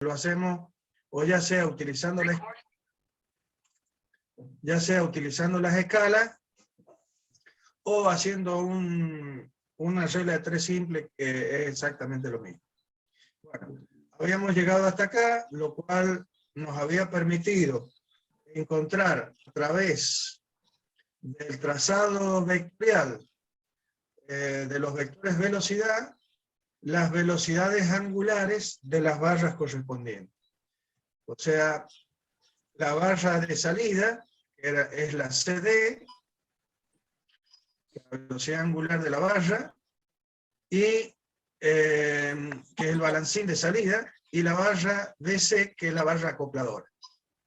lo hacemos o ya sea utilizando las escalas o haciendo una regla de 3 simple que es exactamente lo mismo. Bueno, habíamos llegado hasta acá, lo cual nos había permitido encontrar a través del trazado vectorial de los vectores velocidad, las velocidades angulares de las barras correspondientes. O sea, la barra de salida es la CD, la velocidad angular de la barra, y que es el balancín de salida, y la barra DC, que es la barra acopladora.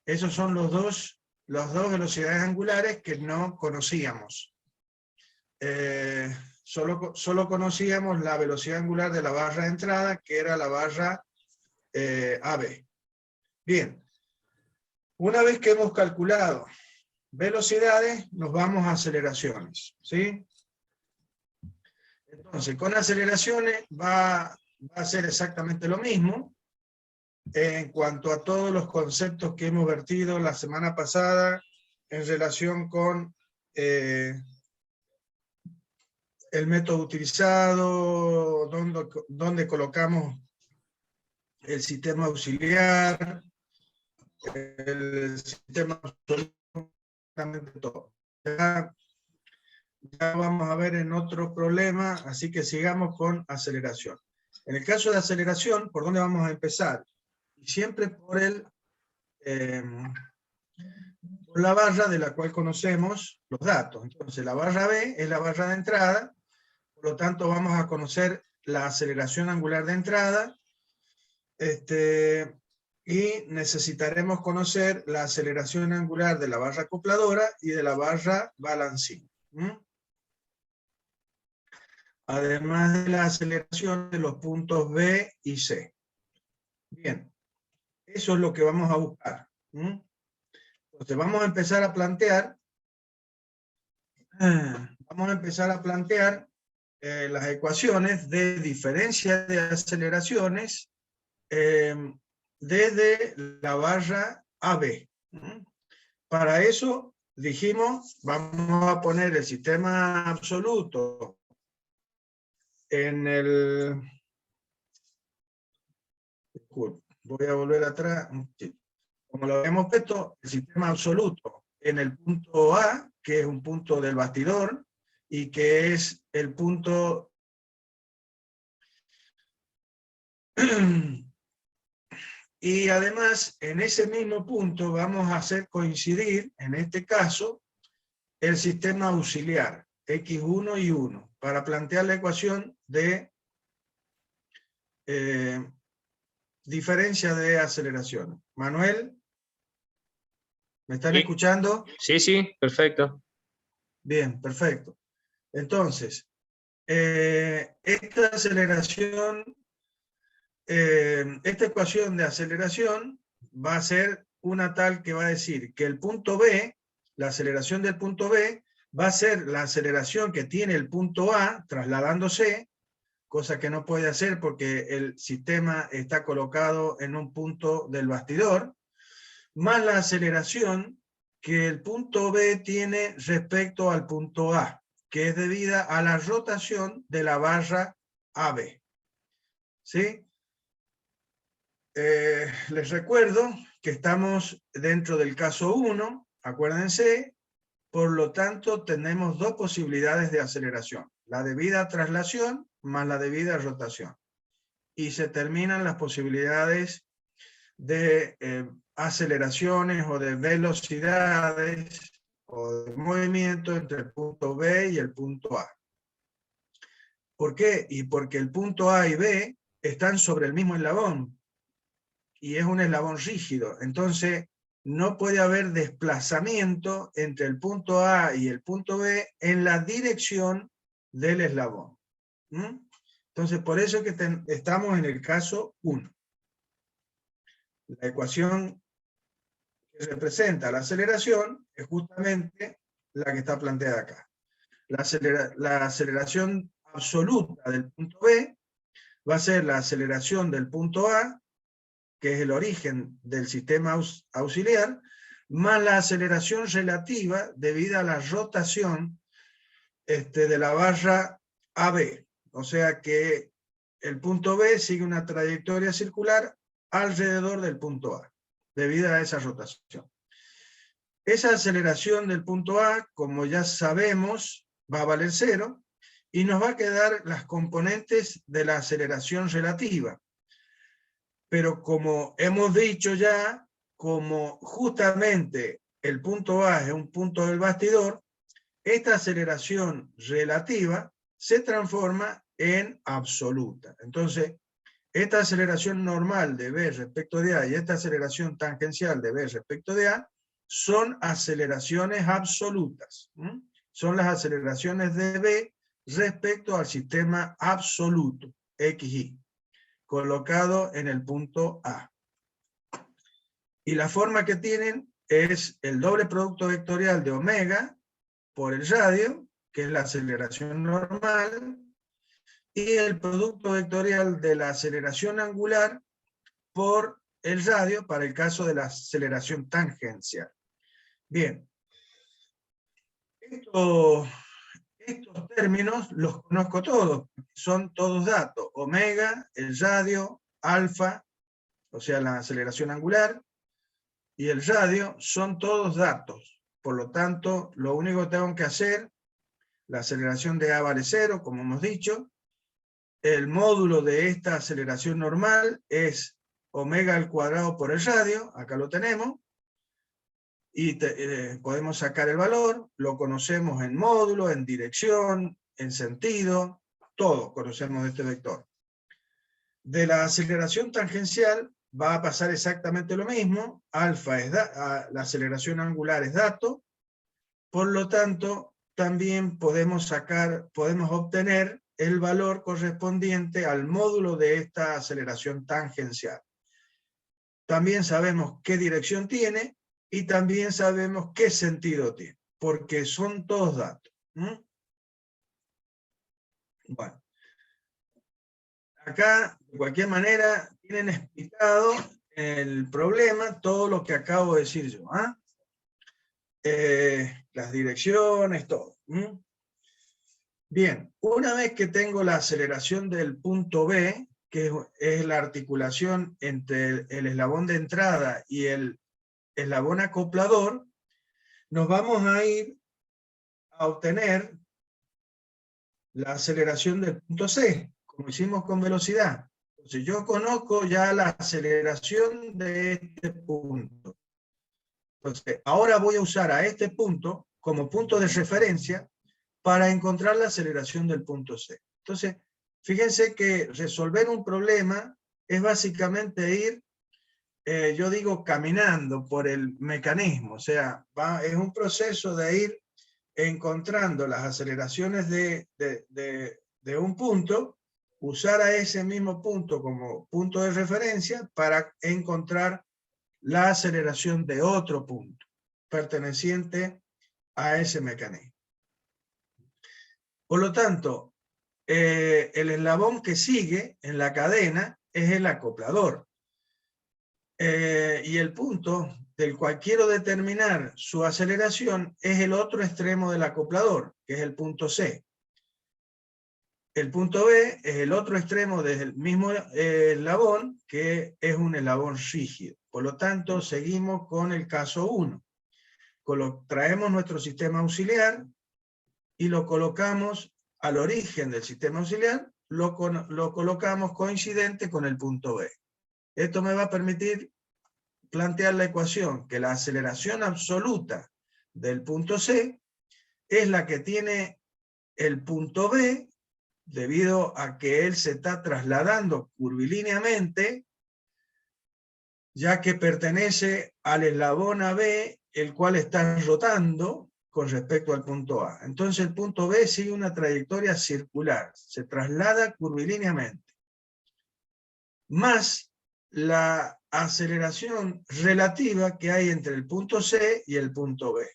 Esos son las dos velocidades angulares que no conocíamos. Solo conocíamos la velocidad angular de la barra de entrada, que era la barra AB. Bien, una vez que hemos calculado velocidades, nos vamos a aceleraciones, ¿sí? Entonces, con aceleraciones va a ser exactamente lo mismo en cuanto a todos los conceptos que hemos vertido la semana pasada en relación con el método utilizado, dónde colocamos el sistema auxiliar, el sistema absolutamente todo. Ya vamos a ver en otro problema, así que sigamos con aceleración. En el caso de aceleración, ¿por dónde vamos a empezar? Siempre por la barra de la cual conocemos los datos. Entonces, la barra B es la barra de entrada, por lo tanto vamos a conocer la aceleración angular de entrada, y necesitaremos conocer la aceleración angular de la barra acopladora y de la barra balancín. Además de la aceleración de los puntos B y C. Bien, eso es lo que vamos a buscar. Entonces vamos a empezar a plantear las ecuaciones de diferencia de aceleraciones desde la barra AB. Para eso dijimos, vamos a poner el sistema absoluto en el... Voy a volver atrás. Como lo habíamos puesto, el sistema absoluto en el punto A, que es un punto del bastidor, y que es el punto y además en ese mismo punto vamos a hacer coincidir, en este caso, el sistema auxiliar, X1 y 1, para plantear la ecuación de diferencia de aceleración. Manuel, ¿me están escuchando? Sí, sí, perfecto. Bien, perfecto. Entonces, esta ecuación de aceleración va a ser una tal que va a decir que el punto B, la aceleración del punto B, va a ser la aceleración que tiene el punto A trasladándose, cosa que no puede hacer porque el sistema está colocado en un punto del bastidor, más la aceleración que el punto B tiene respecto al punto A, que es debida a la rotación de la barra AB. ¿Sí? Les recuerdo que estamos dentro del caso 1, acuérdense, por lo tanto tenemos dos posibilidades de aceleración, la debida traslación más la debida rotación. Y se terminan las posibilidades de aceleraciones o de velocidades o de movimiento entre el punto B y el punto A. ¿Por qué? Y porque el punto A y B están sobre el mismo eslabón y es un eslabón rígido, entonces no puede haber desplazamiento entre el punto A y el punto B en la dirección del eslabón. Entonces por eso es que estamos en el caso 1. La ecuación que representa la aceleración es justamente la que está planteada acá. La aceleración absoluta del punto B va a ser la aceleración del punto A que es el origen del sistema auxiliar, más la aceleración relativa debido a la rotación de la barra AB. O sea que el punto B sigue una trayectoria circular alrededor del punto A, debido a esa rotación. Esa aceleración del punto A, como ya sabemos, va a valer 0, y nos va a quedar las componentes de la aceleración relativa. Pero como hemos dicho ya, como justamente el punto A es un punto del bastidor, esta aceleración relativa se transforma en absoluta. Entonces, esta aceleración normal de B respecto de A y esta aceleración tangencial de B respecto de A son aceleraciones absolutas. Son las aceleraciones de B respecto al sistema absoluto, XY, colocado en el punto A. Y la forma que tienen es el doble producto vectorial de omega por el radio, que es la aceleración normal, y el producto vectorial de la aceleración angular por el radio para el caso de la aceleración tangencial. Bien, estos términos los conozco todos, son todos datos. Omega, el radio, alfa, o sea la aceleración angular, y el radio son todos datos. Por lo tanto, lo único que tengo que hacer, la aceleración de A vale 0, como hemos dicho. El módulo de esta aceleración normal es omega al cuadrado por el radio, acá lo tenemos, y podemos sacar el valor, lo conocemos en módulo, en dirección, en sentido, todo conocemos de este vector. De la aceleración tangencial va a pasar exactamente lo mismo, alfa es la aceleración angular es dato, por lo tanto también podemos obtener el valor correspondiente al módulo de esta aceleración tangencial. También sabemos qué dirección tiene y también sabemos qué sentido tiene, porque son todos datos. Bueno, acá de cualquier manera tienen explicado el problema, todo lo que acabo de decir yo. Las direcciones, todo. Bien, una vez que tengo la aceleración del punto B, que es la articulación entre el eslabón de entrada y el eslabón acoplador, nos vamos a ir a obtener la aceleración del punto C, como hicimos con velocidad. Entonces yo conozco ya la aceleración de este punto. Entonces ahora voy a usar a este punto como punto de referencia para encontrar la aceleración del punto C. Entonces, fíjense que resolver un problema es básicamente ir, yo digo, caminando por el mecanismo. O sea, es un proceso de ir encontrando las aceleraciones de un punto, usar a ese mismo punto como punto de referencia para encontrar la aceleración de otro punto perteneciente a ese mecanismo. Por lo tanto, el eslabón que sigue en la cadena es el acoplador. Y el punto del cual quiero determinar su aceleración es el otro extremo del acoplador, que es el punto C. El punto B es el otro extremo del mismo eslabón, que es un eslabón rígido. Por lo tanto, seguimos con el caso 1. Traemos nuestro sistema auxiliar y lo colocamos al origen del sistema auxiliar, lo colocamos coincidente con el punto B. Esto me va a permitir plantear la ecuación que la aceleración absoluta del punto C es la que tiene el punto B, debido a que él se está trasladando curvilíneamente, ya que pertenece al eslabón AB, el cual está rotando con respecto al punto A. Entonces el punto B sigue una trayectoria circular, se traslada curvilíneamente, más la aceleración relativa que hay entre el punto C y el punto B.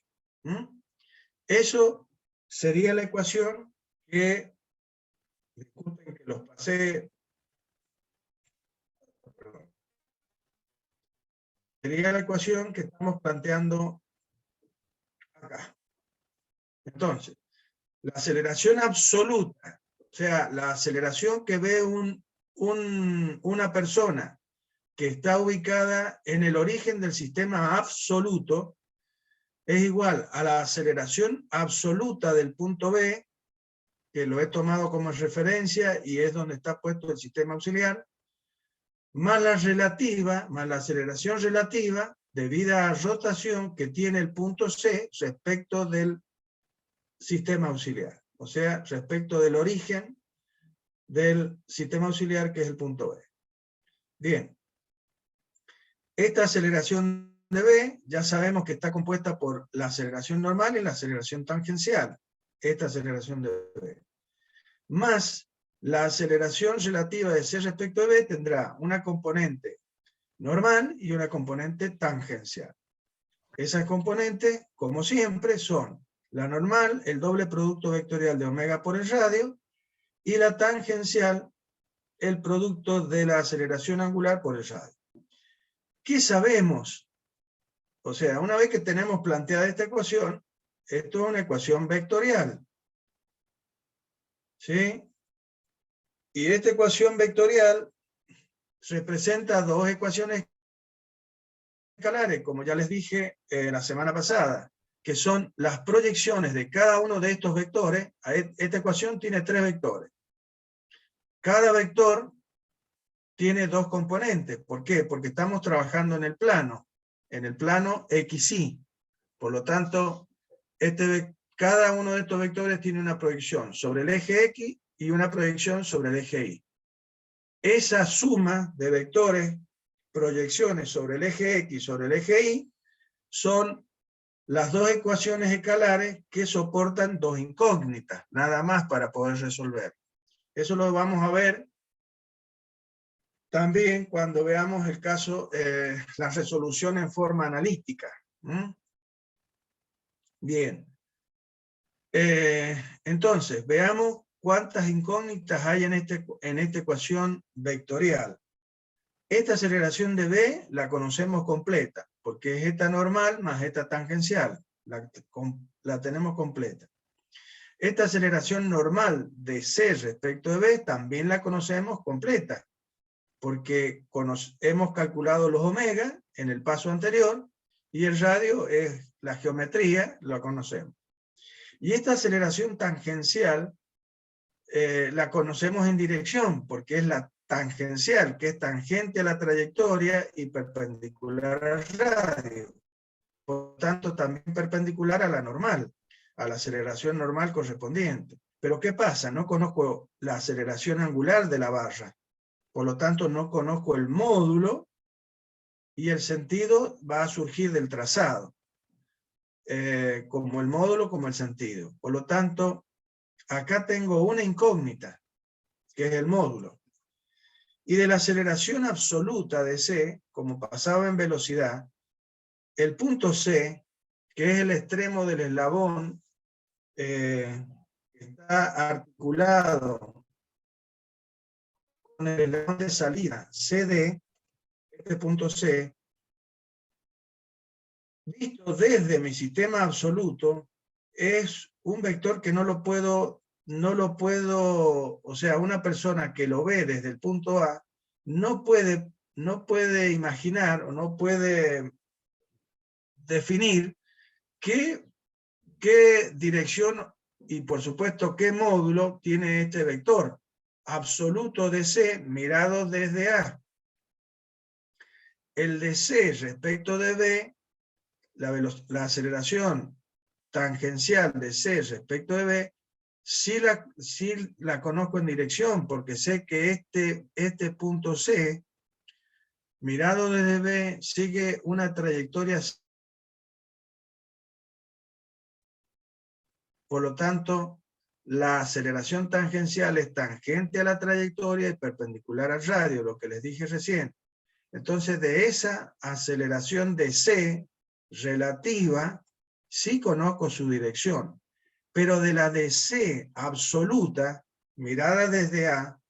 Eso sería la ecuación que, disculpen que los pasé, perdón, sería la ecuación que estamos planteando acá. Entonces, la aceleración absoluta, o sea, la aceleración que ve una persona que está ubicada en el origen del sistema absoluto, es igual a la aceleración absoluta del punto B, que lo he tomado como referencia y es donde está puesto el sistema auxiliar, más la relativa, más la aceleración relativa, debida a rotación que tiene el punto C respecto del sistema auxiliar. O sea, respecto del origen del sistema auxiliar, que es el punto B. Bien. Esta aceleración de B, ya sabemos que está compuesta por la aceleración normal y la aceleración tangencial. Esta aceleración de B. Más la aceleración relativa de C respecto de B tendrá una componente normal y una componente tangencial. Esas componentes, como siempre, son la normal, el doble producto vectorial de omega por el radio, y la tangencial, el producto de la aceleración angular por el radio. ¿Qué sabemos? O sea, una vez que tenemos planteada esta ecuación, esto es una ecuación vectorial. ¿Sí? Y esta ecuación vectorial representa dos ecuaciones escalares, como ya les dije la semana pasada, que son las proyecciones de cada uno de estos vectores. Esta ecuación tiene tres vectores. Cada vector tiene dos componentes. ¿Por qué? Porque estamos trabajando en el plano XY. Por lo tanto, cada uno de estos vectores tiene una proyección sobre el eje X y una proyección sobre el eje Y. Esa suma de vectores, proyecciones sobre el eje X y sobre el eje Y, son las dos ecuaciones escalares que soportan dos incógnitas, nada más para poder resolver. Eso lo vamos a ver también cuando veamos el caso, la resolución en forma analítica. Bien. Entonces, veamos cuántas incógnitas hay en esta ecuación vectorial. Esta aceleración de B la conocemos completa, porque es esta normal más esta tangencial. La tenemos completa. Esta aceleración normal de C respecto de B también la conocemos completa, porque hemos calculado los omega en el paso anterior, y el radio es la geometría, la conocemos. Y esta aceleración tangencial la conocemos en dirección, porque es la tangencial, que es tangente a la trayectoria y perpendicular al radio. Por lo tanto, también perpendicular a la normal, a la aceleración normal correspondiente. Pero ¿qué pasa? No conozco la aceleración angular de la barra. Por lo tanto, no conozco el módulo, y el sentido va a surgir del trazado. Como el módulo, como el sentido. Por lo tanto, acá tengo una incógnita, que es el módulo. Y de la aceleración absoluta de C, como pasaba en velocidad, el punto C, que es el extremo del eslabón, está articulado con el eslabón de salida CD, este punto C, visto desde mi sistema absoluto, es un vector que no lo puedo, o sea, una persona que lo ve desde el punto A, no puede imaginar o no puede definir qué dirección y por supuesto qué módulo tiene este vector absoluto de C mirado desde A. El de C respecto de B, la aceleración tangencial de C respecto de B, sí la conozco en dirección, porque sé que este punto C, mirado desde B, sigue una trayectoria. Por lo tanto, la aceleración tangencial es tangente a la trayectoria y perpendicular al radio, lo que les dije recién. Entonces, de esa aceleración de C relativa, sí conozco su dirección, pero de la de C absoluta, mirada desde A,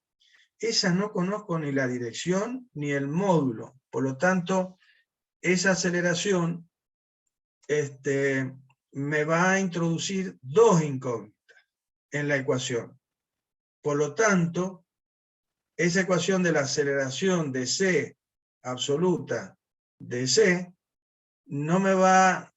esa no conozco ni la dirección ni el módulo. Por lo tanto, esa aceleración me va a introducir dos incógnitas en la ecuación. Por lo tanto, esa ecuación de la aceleración de C absoluta de C no me va a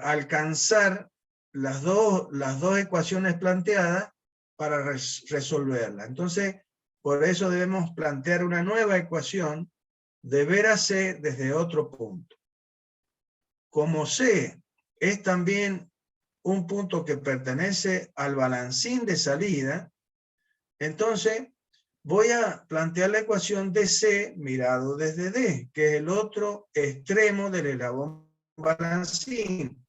alcanzar las dos ecuaciones planteadas para resolverla. Entonces, por eso debemos plantear una nueva ecuación de ver a C desde otro punto. Como C es también un punto que pertenece al balancín de salida, entonces voy a plantear la ecuación de C mirado desde D, que es el otro extremo del eslabón balancín,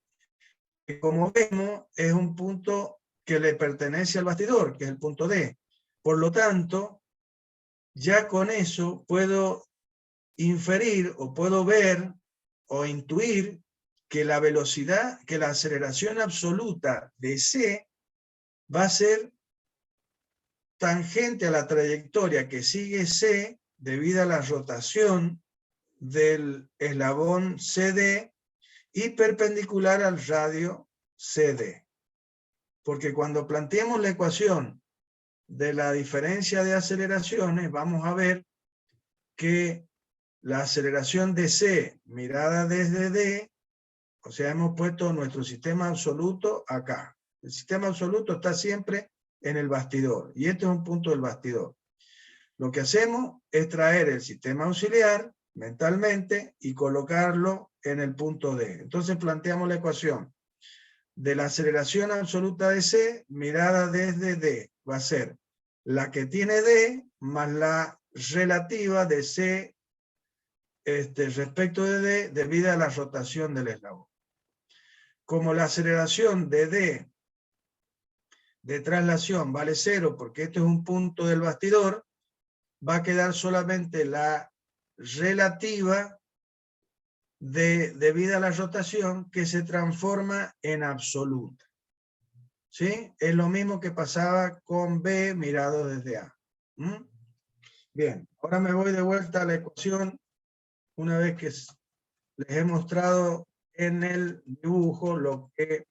que como vemos es un punto que le pertenece al bastidor, que es el punto D. Por lo tanto, ya con eso puedo inferir o puedo ver o intuir que la velocidad, que la aceleración absoluta de C va a ser tangente a la trayectoria que sigue C debido a la rotación del eslabón CD y perpendicular al radio CD. Porque cuando planteemos la ecuación de la diferencia de aceleraciones, vamos a ver que la aceleración de C mirada desde D, o sea, hemos puesto nuestro sistema absoluto acá. El sistema absoluto está siempre en el bastidor, y este es un punto del bastidor. Lo que hacemos es traer el sistema auxiliar mentalmente y colocarlo en el punto D. Entonces planteamos la ecuación de la aceleración absoluta de C mirada desde D. Va a ser la que tiene D más la relativa de C respecto de D debido a la rotación del eslabón. Como la aceleración de D de traslación vale 0 porque este es un punto del bastidor, va a quedar solamente la relativa debido a la rotación que se transforma en absoluta. ¿Sí? Es lo mismo que pasaba con B mirado desde A. ¿Mm? Bien, ahora me voy de vuelta a la ecuación una vez que les he mostrado en el dibujo lo que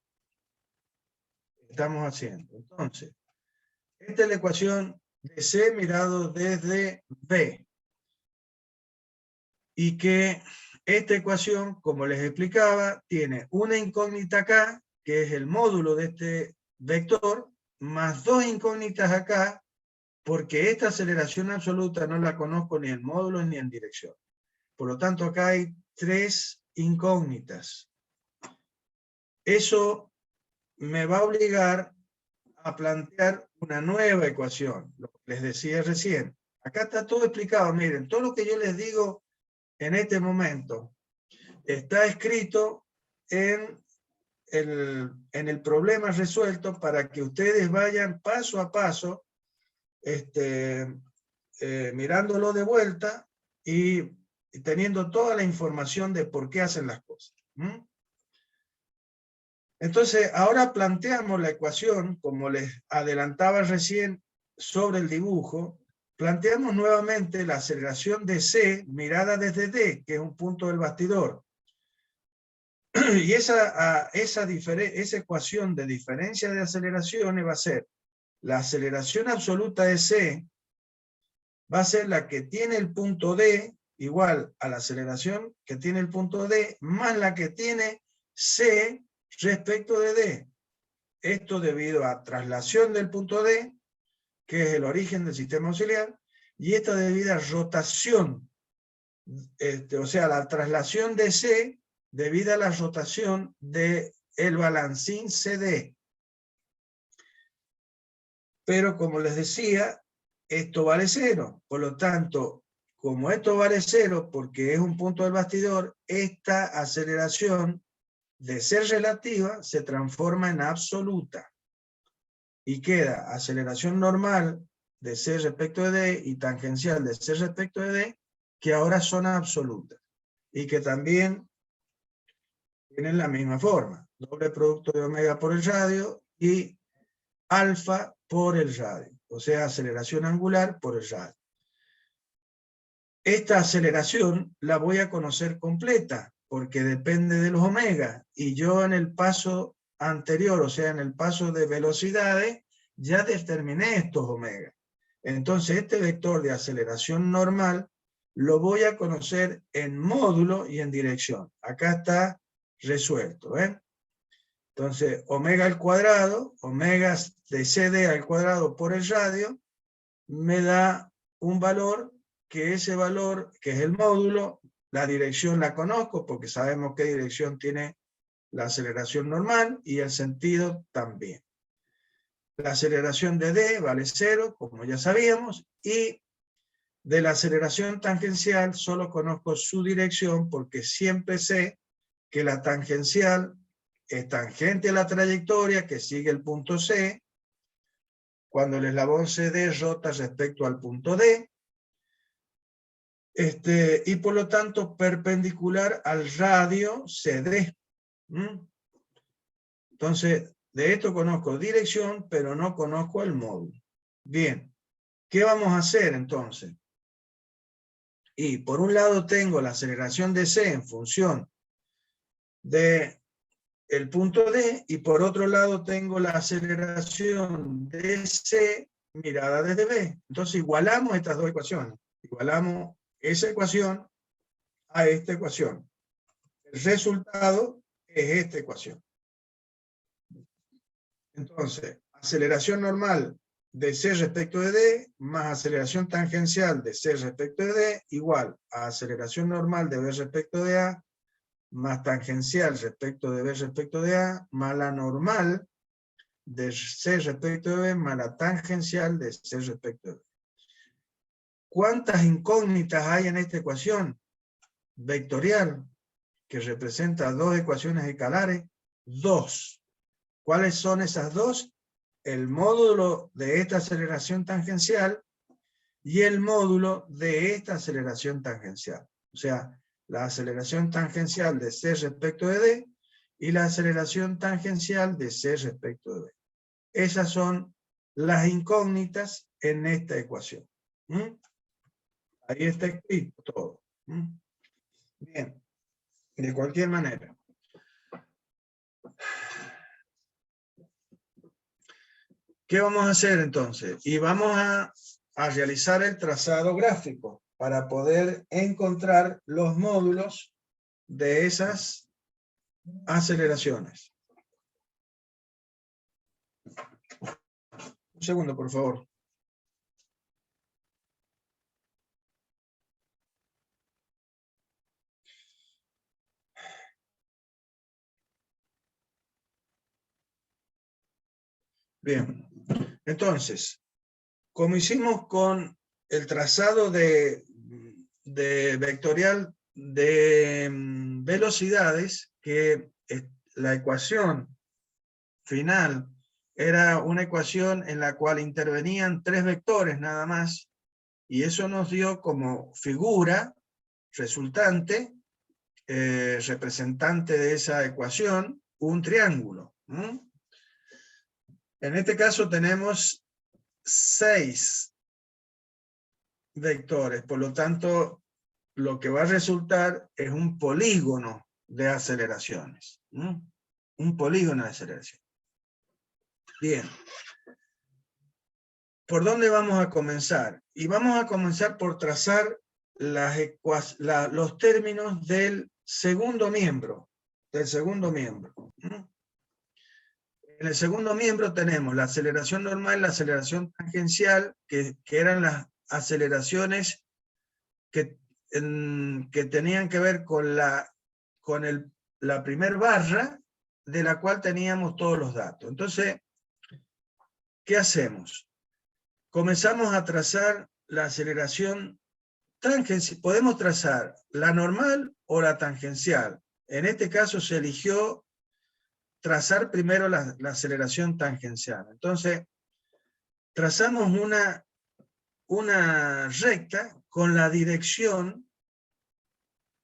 estamos haciendo. Entonces, esta es la ecuación de C mirado desde B. Y que esta ecuación, como les explicaba, tiene una incógnita acá, que es el módulo de este vector, más dos incógnitas acá, porque esta aceleración absoluta no la conozco ni en módulos ni en dirección. Por lo tanto, acá hay tres incógnitas. Eso me va a obligar a plantear una nueva ecuación, lo que les decía recién. Acá está todo explicado, miren, todo lo que yo les digo en este momento está escrito en el problema resuelto para que ustedes vayan paso a paso mirándolo de vuelta y teniendo toda la información de por qué hacen las cosas. Entonces, ahora planteamos la ecuación, como les adelantaba recién sobre el dibujo, planteamos nuevamente la aceleración de C mirada desde D, que es un punto del bastidor. Y esa ecuación de diferencia de aceleraciones va a ser la aceleración absoluta de C, va a ser la que tiene el punto D, igual a la aceleración que tiene el punto D, más la que tiene C respecto de D. Esto debido a traslación del punto D, que es el origen del sistema auxiliar, y esta debido a rotación, o sea, la traslación de C debido a la rotación del balancín CD. Pero como les decía, esto vale 0. Por lo tanto, como esto vale 0, porque es un punto del bastidor, esta aceleración de ser relativa se transforma en absoluta. Y queda aceleración normal de C respecto de D y tangencial de C respecto de D, que ahora son absolutas. Y que también tienen la misma forma. Doble producto de omega por el radio y alfa por el radio. O sea, aceleración angular por el radio. Esta aceleración la voy a conocer completa, porque depende de los omega, y yo en el paso anterior, o sea, en el paso de velocidades, ya determiné estos omega. Entonces, este vector de aceleración normal lo voy a conocer en módulo y en dirección. Acá está resuelto, ¿eh? Entonces, omega al cuadrado, omega de CD al cuadrado por el radio, me da un valor, que ese valor, que es el módulo, la dirección la conozco porque sabemos qué dirección tiene la aceleración normal y el sentido también. La aceleración de D vale 0, como ya sabíamos, y de la aceleración tangencial solo conozco su dirección porque siempre sé que la tangencial es tangente a la trayectoria que sigue el punto C, cuando el eslabón CD rota respecto al punto D, y por lo tanto perpendicular al radio CD. Entonces, de esto conozco dirección, pero no conozco el módulo. Bien, ¿qué vamos a hacer entonces? Y por un lado tengo la aceleración de C en función de el punto D, y por otro lado tengo la aceleración de C mirada desde B. Entonces igualamos estas dos ecuaciones. Igualamos esa ecuación a esta ecuación. El resultado es esta ecuación. Entonces, aceleración normal de C respecto de D más aceleración tangencial de C respecto de D igual a aceleración normal de B respecto de A más tangencial respecto de B respecto de A más la normal de C respecto de B más la tangencial de C respecto de B. ¿Cuántas incógnitas hay en esta ecuación vectorial que representa dos ecuaciones escalares? Dos. ¿Cuáles son esas dos? El módulo de esta aceleración tangencial y el módulo de esta aceleración tangencial. O sea, la aceleración tangencial de C respecto de D y la aceleración tangencial de C respecto de B. Esas son las incógnitas en esta ecuación. Ahí está escrito todo. Bien, de cualquier manera. ¿Qué vamos a hacer entonces? Y vamos a realizar el trazado gráfico para poder encontrar los módulos de esas aceleraciones. Un segundo, por favor. Bien, entonces, como hicimos con el trazado de vectorial de velocidades, que la ecuación final era una ecuación en la cual intervenían tres vectores nada más, y eso nos dio como figura resultante, representante de esa ecuación, un triángulo. En este caso tenemos 6 vectores, por lo tanto, lo que va a resultar es un polígono de aceleraciones. Un polígono de aceleración. Bien. ¿Por dónde vamos a comenzar? Y vamos a comenzar por trazar los términos del segundo miembro. En el segundo miembro tenemos la aceleración normal y la aceleración tangencial, que eran las aceleraciones que tenían que ver con la primer barra, de la cual teníamos todos los datos. Entonces, ¿qué hacemos? Comenzamos a trazar la aceleración tangencial. Podemos trazar la normal o la tangencial. En este caso se eligió trazar primero la aceleración tangencial. Entonces, trazamos una recta con la dirección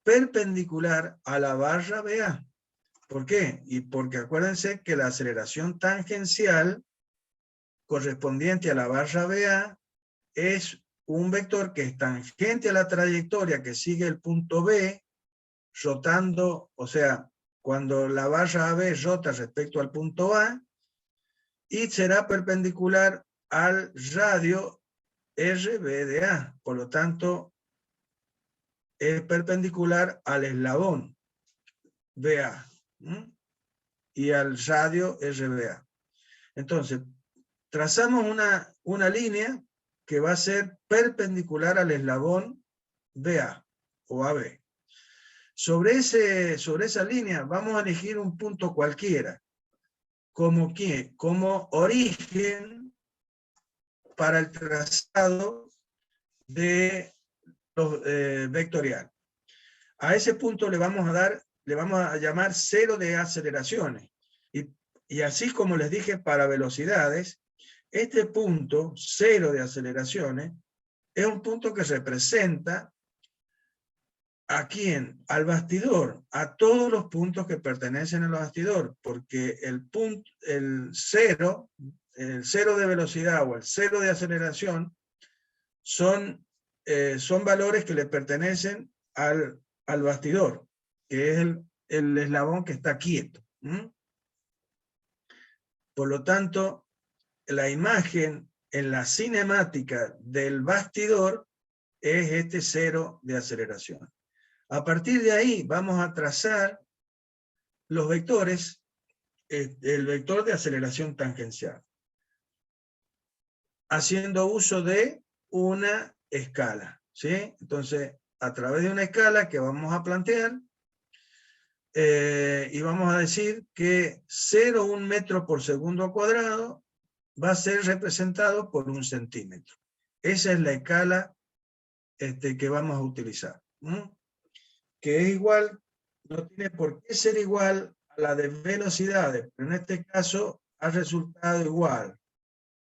perpendicular a la barra BA. ¿Por qué? Y porque acuérdense que la aceleración tangencial correspondiente a la barra BA es un vector que es tangente a la trayectoria que sigue el punto B rotando, o sea, cuando la barra AB rota respecto al punto A, y será perpendicular al radio RB de A. Por lo tanto, es perpendicular al eslabón BA y al radio RBA. Entonces, trazamos una línea que va a ser perpendicular al eslabón BA o AB. Sobre esa línea vamos a elegir un punto cualquiera. ¿Como qué? Como origen para el trazado de los vectorial. A ese punto le vamos a llamar cero de aceleraciones. Y así como les dije para velocidades, este punto, cero de aceleraciones, es un punto que representa ¿a quién? Al bastidor, a todos los puntos que pertenecen al bastidor, porque el cero de velocidad o el cero de aceleración son valores que le pertenecen al bastidor, que es el eslabón que está quieto. Por lo tanto, la imagen en la cinemática del bastidor es este cero de aceleración. A partir de ahí vamos a trazar los vectores, el vector de aceleración tangencial, haciendo uso de una escala, ¿sí? Entonces, a través de una escala que vamos a plantear, y vamos a decir que 0,1 metro por segundo cuadrado va a ser representado por 1 centímetro. Esa es la escala que vamos a utilizar. Que es igual, no tiene por qué ser igual a la de velocidades, pero en este caso ha resultado igual.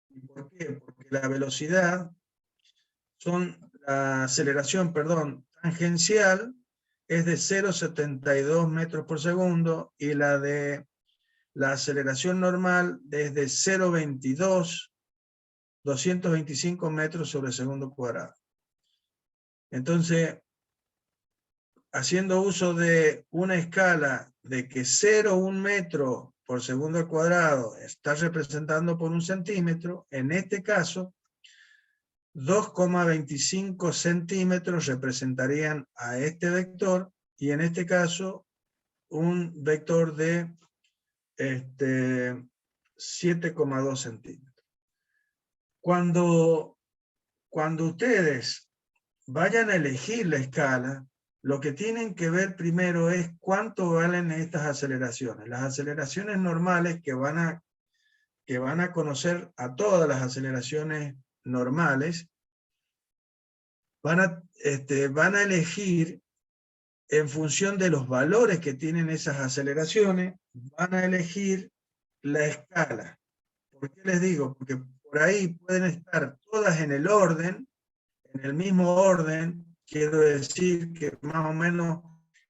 ¿Y por qué? Porque la velocidad la aceleración, perdón, tangencial es de 0,72 metros por segundo y la aceleración normal es de 0,22, 225 metros sobre segundo cuadrado. Entonces, haciendo uso de una escala de que 0,1 metro por segundo al cuadrado está representando por 1 centímetro, en este caso, 2,25 centímetros representarían a este vector, y en este caso, un vector de 7,2 centímetros. Cuando ustedes vayan a elegir la escala, lo que tienen que ver primero es cuánto valen estas aceleraciones. Las aceleraciones normales que van a conocer a todas las aceleraciones normales, van a elegir en función de los valores que tienen esas aceleraciones, van a elegir la escala. ¿Por qué les digo? Porque por ahí pueden estar todas en el orden, en el mismo orden, quiero decir que más o menos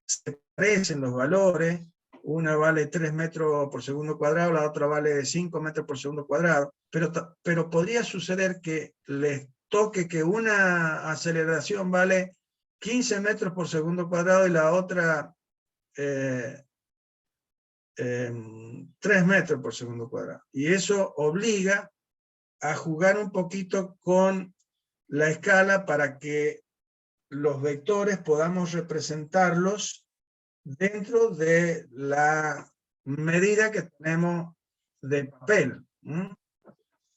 se parecen los valores, una vale 3 metros por segundo cuadrado, la otra vale 5 metros por segundo cuadrado, pero podría suceder que les toque que una aceleración vale 15 metros por segundo cuadrado y la otra 3 metros por segundo cuadrado. Y eso obliga a jugar un poquito con la escala para que los vectores podamos representarlos dentro de la medida que tenemos de papel,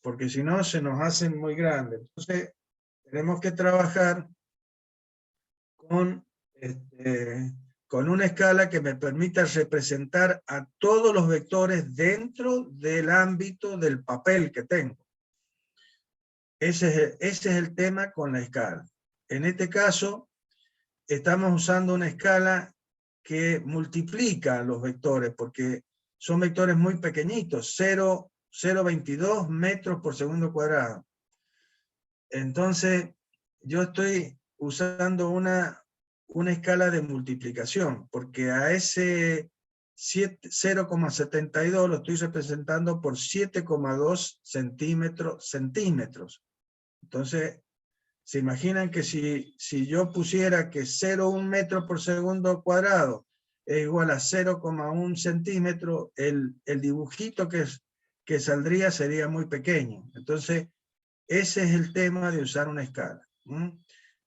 porque si no se nos hacen muy grandes. Entonces tenemos que trabajar con una escala que me permita representar a todos los vectores dentro del ámbito del papel que tengo. Ese es el tema con la escala. En este caso, estamos usando una escala que multiplica los vectores, porque son vectores muy pequeñitos, 0,22 metros por segundo cuadrado. Entonces, yo estoy usando una escala de multiplicación, porque a ese 0,72 lo estoy representando por 7,2 centímetros. Entonces, ¿Se imaginan que si yo pusiera que 0,1 metro por segundo cuadrado es igual a 0,1 centímetro, el dibujito que saldría sería muy pequeño? Entonces, ese es el tema de usar una escala.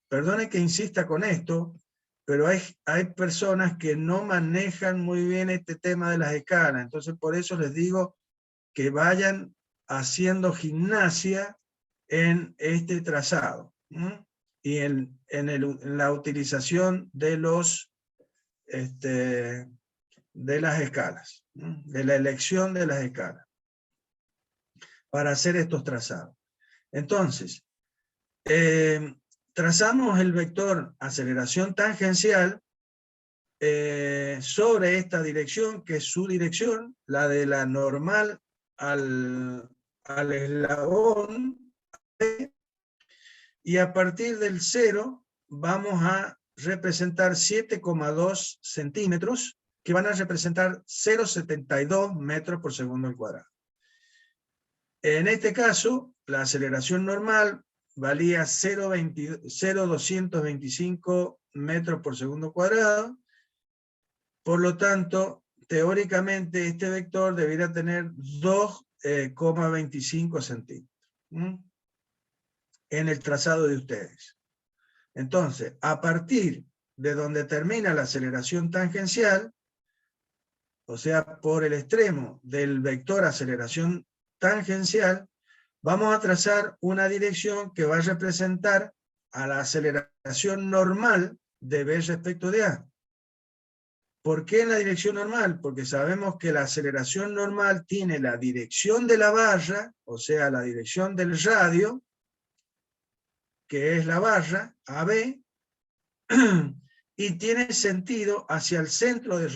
Perdone que insista con esto, pero hay personas que no manejan muy bien este tema de las escalas. Entonces, por eso les digo que vayan haciendo gimnasia en este trazado y en la utilización de de las escalas, de la elección de las escalas para hacer estos trazados. Entonces, trazamos el vector aceleración tangencial sobre esta dirección, que es su dirección, la de la normal al eslabón, y a partir del 0 vamos a representar 7,2 centímetros, que van a representar 0,72 metros por segundo al cuadrado. En este caso, la aceleración normal valía 0,225 metros por segundo cuadrado. Por lo tanto, teóricamente este vector debería tener 2,25 centímetros en el trazado de ustedes. Entonces, a partir de donde termina la aceleración tangencial, o sea, por el extremo del vector aceleración tangencial, vamos a trazar una dirección que va a representar a la aceleración normal de B respecto de A. ¿Por qué en la dirección normal? Porque sabemos que la aceleración normal tiene la dirección de la barra, o sea, la dirección del radio, que es la barra, AB, y tiene sentido hacia el centro de